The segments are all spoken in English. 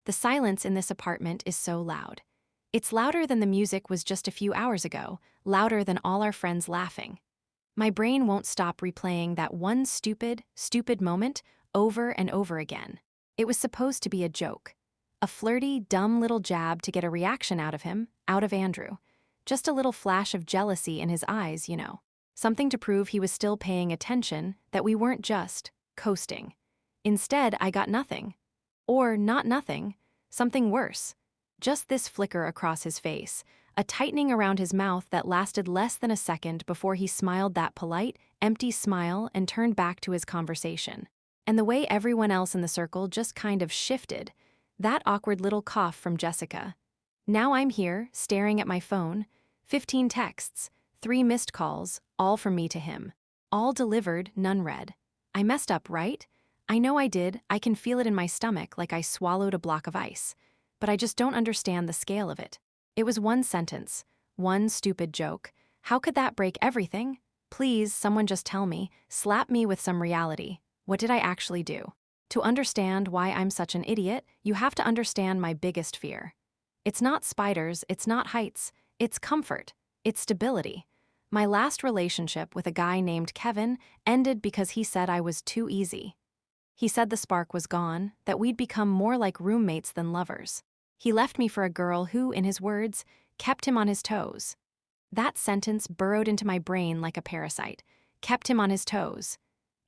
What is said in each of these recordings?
The silence in this apartment is so loud. It's louder than the music was just a few hours ago, louder than all our friends laughing. My brain won't stop replaying that one stupid moment over and over again. It was supposed to be a joke. A flirty, dumb little jab to get a reaction out of him, out of Andrew. Just a little flash of jealousy in his eyes, you know. Something to prove he was still paying attention, that we weren't just coasting. Instead, I got nothing. Or not nothing, something worse. Just this flicker across his face, a tightening around his mouth that lasted less than a second before he smiled that polite, empty smile and turned back to his conversation. And the way everyone else in the circle just kind of shifted, that awkward little cough from Jessica. Now I'm here, staring at my phone, 15 texts, 3 missed calls, all from me to him. All delivered, none read. I messed up, right? I know I did, I can feel it in my stomach like I swallowed a block of ice. But I just don't understand the scale of it. It was one sentence, one stupid joke. How could that break everything? Please, someone just tell me, slap me with some reality. What did I actually do? To understand why I'm such an idiot, you have to understand my biggest fear. It's not spiders, it's not heights, it's comfort, it's stability. My last relationship with a guy named Kevin ended because he said I was too easy. He said the spark was gone, that we'd become more like roommates than lovers. He left me for a girl who, in his words, kept him on his toes. That sentence burrowed into my brain like a parasite, kept him on his toes.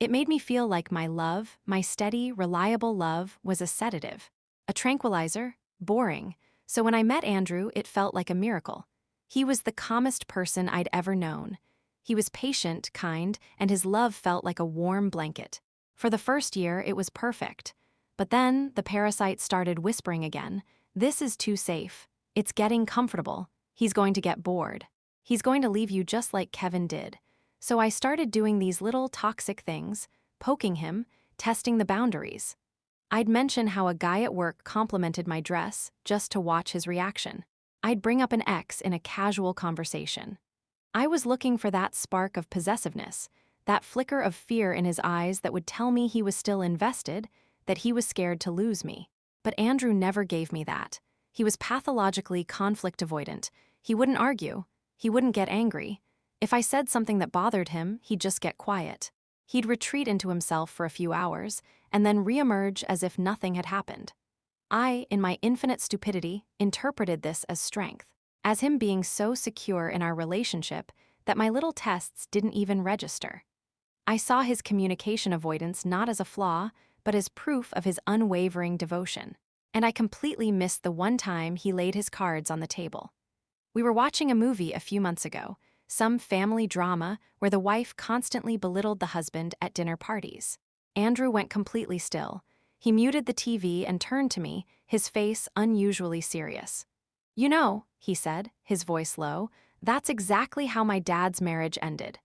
It made me feel like my love, my steady, reliable love, was a sedative, a tranquilizer, boring. So when I met Andrew, it felt like a miracle. He was the calmest person I'd ever known. He was patient, kind, and his love felt like a warm blanket. For the first year, it was perfect. But then, the parasite started whispering again. This is too safe. It's getting comfortable. He's going to get bored. He's going to leave you just like Kevin did. So I started doing these little toxic things, poking him, testing the boundaries. I'd mention how a guy at work complimented my dress just to watch his reaction. I'd bring up an ex in a casual conversation. I was looking for that spark of possessiveness, that flicker of fear in his eyes that would tell me he was still invested, that he was scared to lose me. But Andrew never gave me that. He was pathologically conflict avoidant. He wouldn't argue. He wouldn't get angry. If I said something that bothered him, he'd just get quiet. He'd retreat into himself for a few hours, and then reemerge as if nothing had happened. I, in my infinite stupidity, interpreted this as strength, as him being so secure in our relationship that my little tests didn't even register. I saw his communication avoidance not as a flaw, but as proof of his unwavering devotion. And I completely missed the one time he laid his cards on the table. We were watching a movie a few months ago, some family drama where the wife constantly belittled the husband at dinner parties. Andrew went completely still. He muted the TV and turned to me, his face unusually serious. "You know," he said, his voice low, "that's exactly how my dad's marriage ended."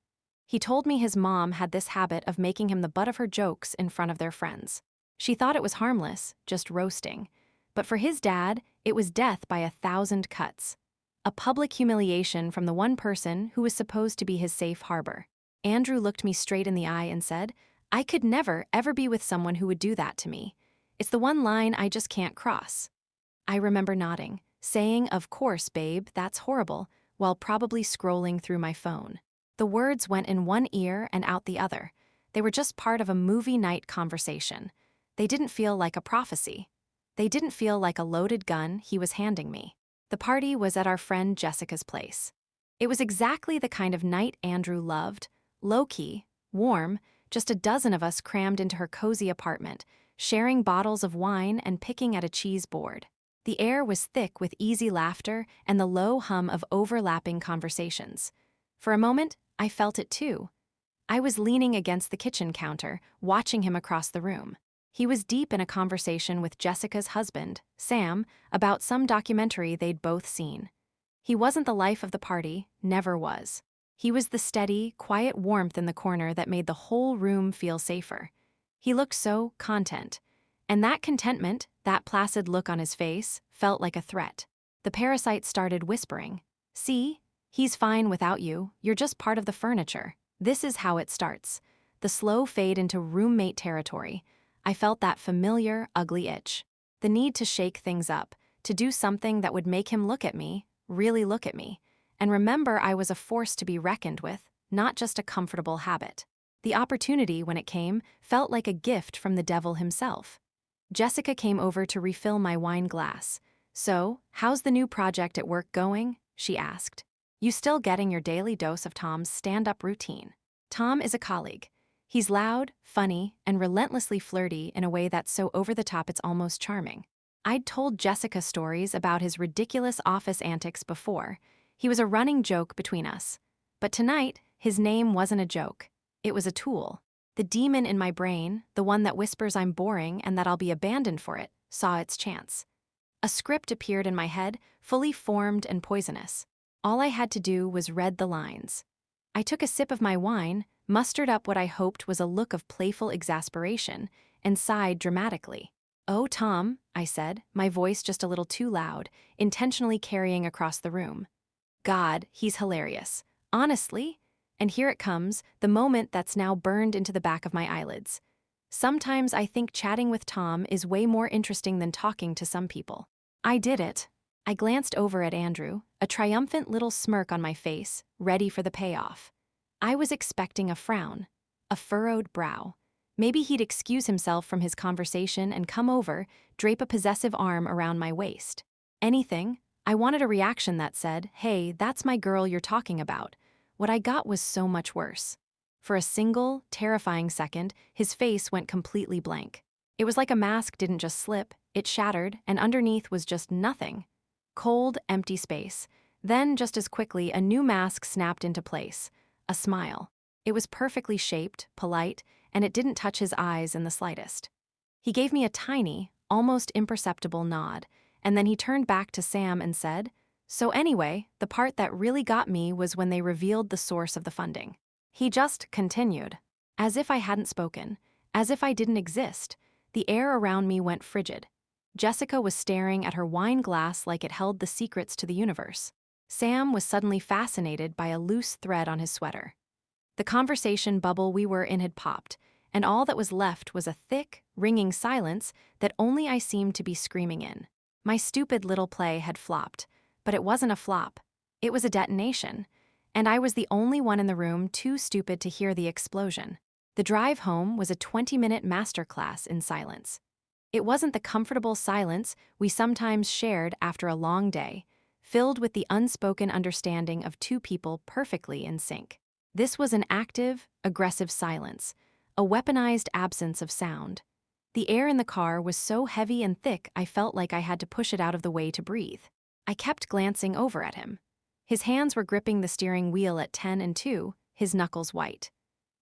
He told me his mom had this habit of making him the butt of her jokes in front of their friends. She thought it was harmless, just roasting. But for his dad, it was death by 1,000 cuts. A public humiliation from the one person who was supposed to be his safe harbor. Andrew looked me straight in the eye and said, "I could never, ever be with someone who would do that to me. It's the one line I just can't cross." I remember nodding, saying, "Of course, babe, that's horrible," while probably scrolling through my phone. The words went in one ear and out the other. They were just part of a movie night conversation. They didn't feel like a prophecy. They didn't feel like a loaded gun he was handing me. The party was at our friend Jessica's place. It was exactly the kind of night Andrew loved, low-key, warm, just a dozen of us crammed into her cozy apartment, sharing bottles of wine and picking at a cheese board. The air was thick with easy laughter and the low hum of overlapping conversations. For a moment, I felt it too. I was leaning against the kitchen counter, watching him across the room. He was deep in a conversation with Jessica's husband, Sam, about some documentary they'd both seen. He wasn't the life of the party, never was. He was the steady, quiet warmth in the corner that made the whole room feel safer. He looked so content. And that contentment, that placid look on his face, felt like a threat. The parasite started whispering, "See? He's fine without you, you're just part of the furniture." This is how it starts. The slow fade into roommate territory. I felt that familiar, ugly itch. The need to shake things up, to do something that would make him look at me, really look at me, and remember I was a force to be reckoned with, not just a comfortable habit. The opportunity, when it came, felt like a gift from the devil himself. Jessica came over to refill my wine glass. "So, how's the new project at work going?" she asked. "You still getting your daily dose of Tom's stand-up routine?" Tom is a colleague. He's loud, funny, and relentlessly flirty in a way that's so over-the-top it's almost charming. I'd told Jessica stories about his ridiculous office antics before. He was a running joke between us. But tonight, his name wasn't a joke. It was a tool. The demon in my brain, the one that whispers I'm boring and that I'll be abandoned for it, saw its chance. A script appeared in my head, fully formed and poisonous. All I had to do was read the lines. I took a sip of my wine, mustered up what I hoped was a look of playful exasperation, and sighed dramatically. "Oh, Tom," I said, my voice just a little too loud, intentionally carrying across the room. "God, he's hilarious. Honestly." And here it comes, the moment that's now burned into the back of my eyelids. Sometimes I think chatting with Tom is way more interesting than talking to some people. I did it. I glanced over at Andrew, a triumphant little smirk on my face, ready for the payoff. I was expecting a frown, a furrowed brow. Maybe he'd excuse himself from his conversation and come over, drape a possessive arm around my waist. Anything. I wanted a reaction that said, "Hey, that's my girl you're talking about." What I got was so much worse. For a single, terrifying second, his face went completely blank. It was like a mask didn't just slip, it shattered, and underneath was just nothing. Cold, empty space. Then, just as quickly, a new mask snapped into place. A smile. It was perfectly shaped, polite, and it didn't touch his eyes in the slightest. He gave me a tiny, almost imperceptible nod, and then he turned back to Sam and said, "So anyway, the part that really got me was when they revealed the source of the funding." He just continued. As if I hadn't spoken, as if I didn't exist, the air around me went frigid. Jessica was staring at her wine glass like it held the secrets to the universe. Sam was suddenly fascinated by a loose thread on his sweater. The conversation bubble we were in had popped, and all that was left was a thick, ringing silence that only I seemed to be screaming in. My stupid little play had flopped, but it wasn't a flop. It was a detonation, and I was the only one in the room too stupid to hear the explosion. The drive home was a 20-minute masterclass in silence. It wasn't the comfortable silence we sometimes shared after a long day, filled with the unspoken understanding of two people perfectly in sync. This was an active, aggressive silence, a weaponized absence of sound. The air in the car was so heavy and thick I felt like I had to push it out of the way to breathe. I kept glancing over at him. His hands were gripping the steering wheel at 10 and 2, his knuckles white.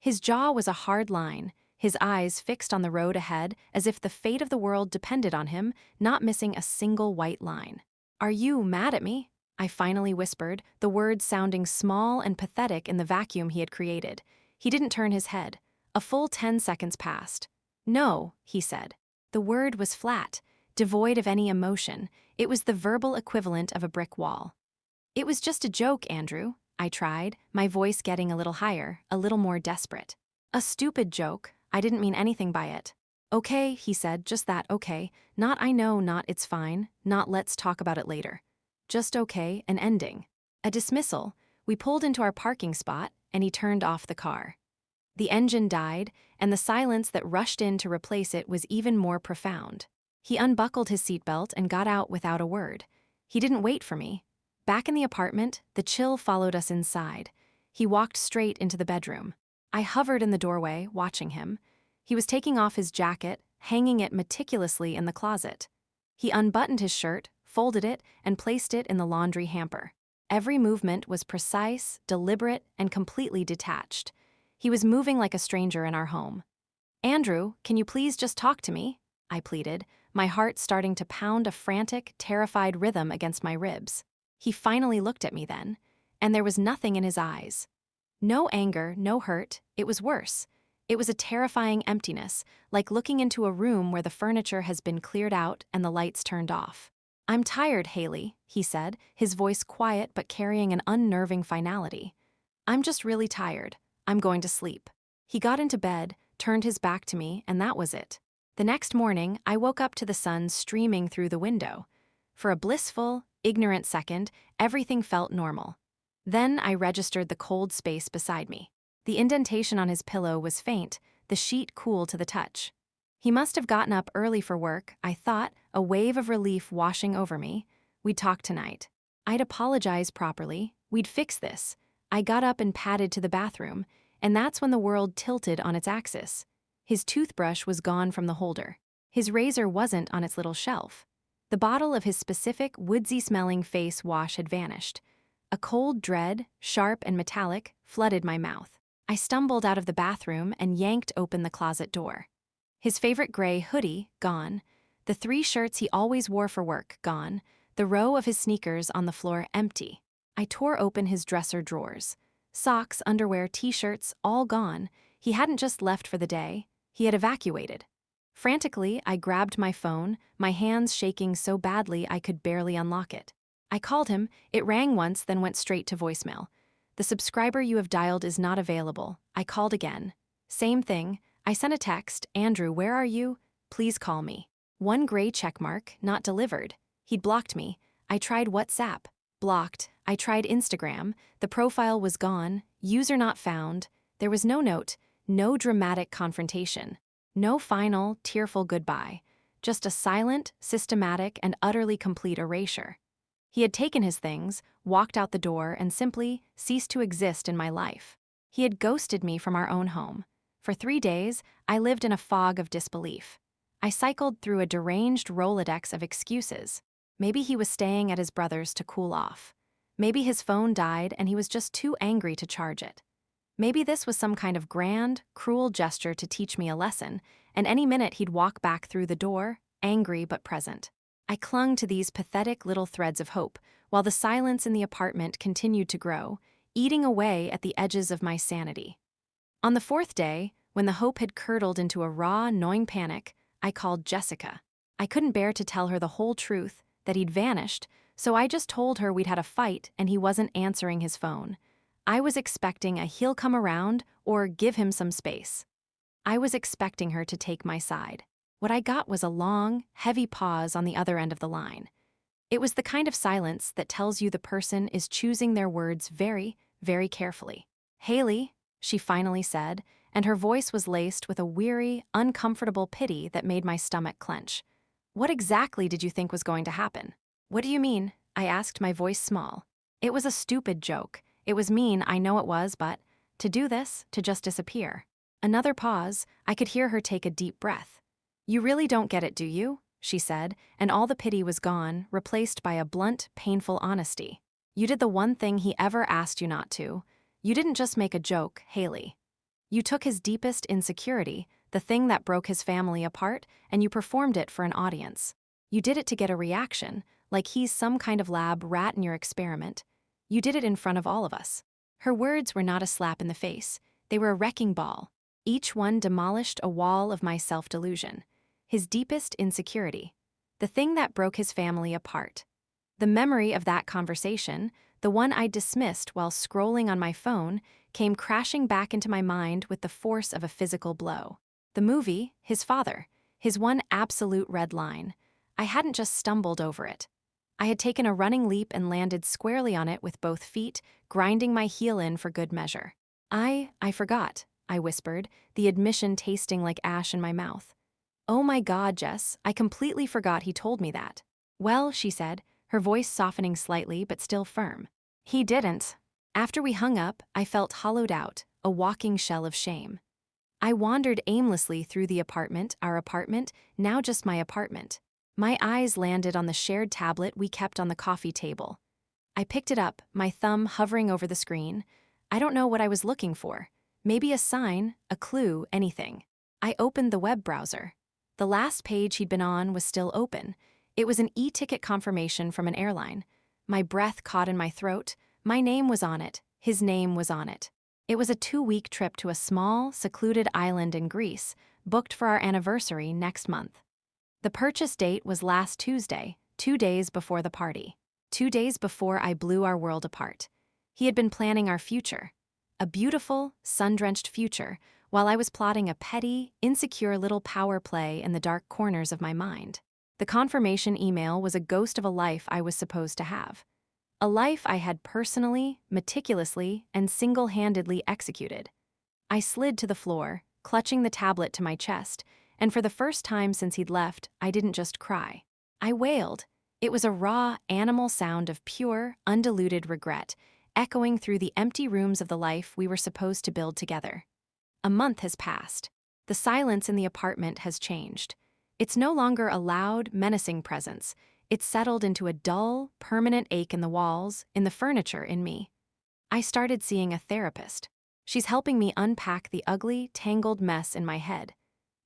His jaw was a hard line, his eyes fixed on the road ahead as if the fate of the world depended on him, not missing a single white line. "Are you mad at me?" I finally whispered, the words sounding small and pathetic in the vacuum he had created. He didn't turn his head. A full 10 seconds passed. "No," he said. The word was flat, devoid of any emotion. It was the verbal equivalent of a brick wall. "It was just a joke, Andrew," I tried, my voice getting a little higher, a little more desperate. "A stupid joke. I didn't mean anything by it." "Okay," he said, just that, okay. Not "I know," not "it's fine," not "let's talk about it later." Just okay, an ending. A dismissal. We pulled into our parking spot, and he turned off the car. The engine died, and the silence that rushed in to replace it was even more profound. He unbuckled his seatbelt and got out without a word. He didn't wait for me. Back in the apartment, the chill followed us inside. He walked straight into the bedroom. I hovered in the doorway, watching him. He was taking off his jacket, hanging it meticulously in the closet. He unbuttoned his shirt, folded it, and placed it in the laundry hamper. Every movement was precise, deliberate, and completely detached. He was moving like a stranger in our home. "Andrew, can you please just talk to me?" I pleaded, my heart starting to pound a frantic, terrified rhythm against my ribs. He finally looked at me then, and there was nothing in his eyes. No anger, no hurt, it was worse. It was a terrifying emptiness, like looking into a room where the furniture has been cleared out and the lights turned off. "I'm tired, Haley," he said, his voice quiet but carrying an unnerving finality. "I'm just really tired. I'm going to sleep." He got into bed, turned his back to me, and that was it. The next morning, I woke up to the sun streaming through the window. For a blissful, ignorant second, everything felt normal. Then I registered the cold space beside me. The indentation on his pillow was faint, the sheet cool to the touch. He must have gotten up early for work, I thought, a wave of relief washing over me. We'd talk tonight. I'd apologize properly. We'd fix this. I got up and padded to the bathroom, and that's when the world tilted on its axis. His toothbrush was gone from the holder. His razor wasn't on its little shelf. The bottle of his specific, woodsy-smelling face wash had vanished. A cold dread, sharp and metallic, flooded my mouth. I stumbled out of the bathroom and yanked open the closet door. His favorite gray hoodie, gone. The 3 shirts he always wore for work, gone. The row of his sneakers on the floor, empty. I tore open his dresser drawers. Socks, underwear, t-shirts, all gone. He hadn't just left for the day. He had evacuated. Frantically, I grabbed my phone, my hands shaking so badly I could barely unlock it. I called him. It rang once, then went straight to voicemail. The subscriber you have dialed is not available. I called again. Same thing. I sent a text. Andrew, where are you? Please call me. 1 gray checkmark, not delivered. He'd blocked me. I tried WhatsApp. Blocked. I tried Instagram. The profile was gone. User not found. There was no note, no dramatic confrontation. No final, tearful goodbye. Just a silent, systematic, and utterly complete erasure. He had taken his things, walked out the door, and simply ceased to exist in my life. He had ghosted me from our own home. For 3 days, I lived in a fog of disbelief. I cycled through a deranged Rolodex of excuses. Maybe he was staying at his brother's to cool off. Maybe his phone died and he was just too angry to charge it. Maybe this was some kind of grand, cruel gesture to teach me a lesson, and any minute he'd walk back through the door, angry but present. I clung to these pathetic little threads of hope, while the silence in the apartment continued to grow, eating away at the edges of my sanity. On the 4th day, when the hope had curdled into a raw, gnawing panic, I called Jessica. I couldn't bear to tell her the whole truth, that he'd vanished, so I just told her we'd had a fight and he wasn't answering his phone. I was expecting a he'll come around or give him some space. I was expecting her to take my side. What I got was a long, heavy pause on the other end of the line. It was the kind of silence that tells you the person is choosing their words very, very carefully. Haley, she finally said, and her voice was laced with a weary, uncomfortable pity that made my stomach clench. What exactly did you think was going to happen? What do you mean? I asked, my voice small. It was a stupid joke. It was mean, I know it was, but to do this, to just disappear. Another pause. I could hear her take a deep breath. You really don't get it, do you? She said, and all the pity was gone, replaced by a blunt, painful honesty. You did the one thing he ever asked you not to. You didn't just make a joke, Haley. You took his deepest insecurity, the thing that broke his family apart, and you performed it for an audience. You did it to get a reaction, like he's some kind of lab rat in your experiment. You did it in front of all of us. Her words were not a slap in the face. They were a wrecking ball. Each one demolished a wall of my self-delusion. His deepest insecurity. The thing that broke his family apart. The memory of that conversation, the one I dismissed while scrolling on my phone, came crashing back into my mind with the force of a physical blow. The movie, his father, his one absolute red line. I hadn't just stumbled over it. I had taken a running leap and landed squarely on it with both feet, grinding my heel in for good measure. I forgot, I whispered, the admission tasting like ash in my mouth. Oh my God, Jess, I completely forgot he told me that. Well, she said, her voice softening slightly but still firm. He didn't. After we hung up, I felt hollowed out, a walking shell of shame. I wandered aimlessly through the apartment, our apartment, now just my apartment. My eyes landed on the shared tablet we kept on the coffee table. I picked it up, my thumb hovering over the screen. I don't know what I was looking for. Maybe a sign, a clue, anything. I opened the web browser. The last page he'd been on was still open. It was an e-ticket confirmation from an airline. My breath caught in my throat. My name was on it. His name was on it. It was a 2-week trip to a small, secluded island in Greece, booked for our anniversary next month. The purchase date was last Tuesday, 2 days before the party. 2 days before I blew our world apart. He had been planning our future. A beautiful, sun-drenched future, while I was plotting a petty, insecure little power play in the dark corners of my mind. The confirmation email was a ghost of a life I was supposed to have. A life I had personally, meticulously, and single-handedly executed. I slid to the floor, clutching the tablet to my chest, and for the first time since he'd left, I didn't just cry. I wailed. It was a raw, animal sound of pure, undiluted regret, echoing through the empty rooms of the life we were supposed to build together. A month has passed. The silence in the apartment has changed. It's no longer a loud, menacing presence. It's settled into a dull, permanent ache in the walls, in the furniture, in me. I started seeing a therapist. She's helping me unpack the ugly, tangled mess in my head.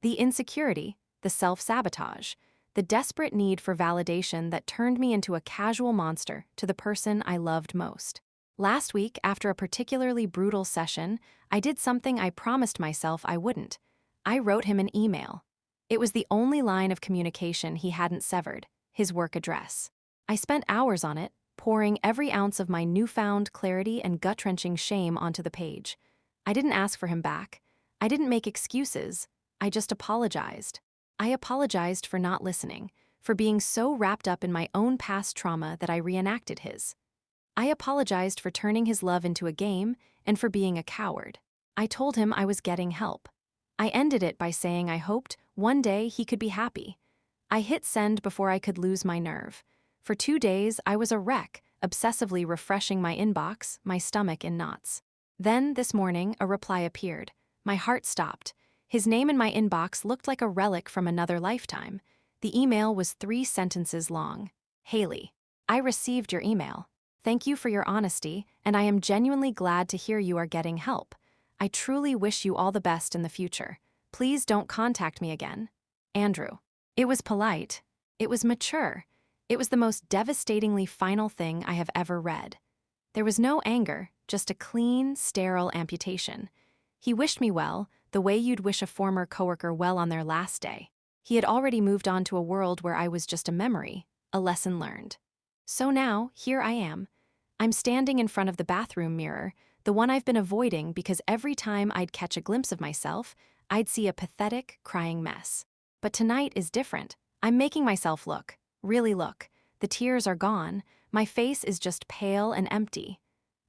The insecurity, the self-sabotage, the desperate need for validation that turned me into a casual monster to the person I loved most. Last week, after a particularly brutal session, I did something I promised myself I wouldn't. I wrote him an email. It was the only line of communication he hadn't severed, his work address. I spent hours on it, pouring every ounce of my newfound clarity and gut-wrenching shame onto the page. I didn't ask for him back. I didn't make excuses. I just apologized. I apologized for not listening, for being so wrapped up in my own past trauma that I reenacted his. I apologized for turning his love into a game and for being a coward. I told him I was getting help. I ended it by saying I hoped one day he could be happy. I hit send before I could lose my nerve. For 2 days, I was a wreck, obsessively refreshing my inbox, my stomach in knots. Then, this morning, a reply appeared. My heart stopped. His name in my inbox looked like a relic from another lifetime. The email was 3 sentences long. Haley, I received your email. Thank you for your honesty, and I am genuinely glad to hear you are getting help. I truly wish you all the best in the future. Please don't contact me again. Andrew. It was polite. It was mature. It was the most devastatingly final thing I have ever read. There was no anger, just a clean, sterile amputation. He wished me well, the way you'd wish a former coworker well on their last day. He had already moved on to a world where I was just a memory, a lesson learned. So now, here I am. I'm standing in front of the bathroom mirror, the one I've been avoiding because every time I'd catch a glimpse of myself, I'd see a pathetic, crying mess. But tonight is different. I'm making myself look, really look. The tears are gone. My face is just pale and empty.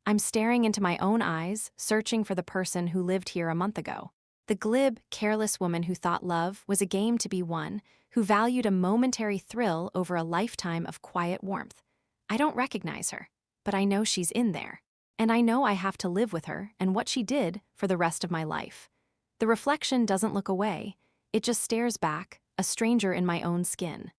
I'm staring into my own eyes, searching for the person who lived here a month ago. The glib, careless woman who thought love was a game to be won, who valued a momentary thrill over a lifetime of quiet warmth. I don't recognize her, but I know she's in there. And I know I have to live with her and what she did for the rest of my life. The reflection doesn't look away. It just stares back, a stranger in my own skin.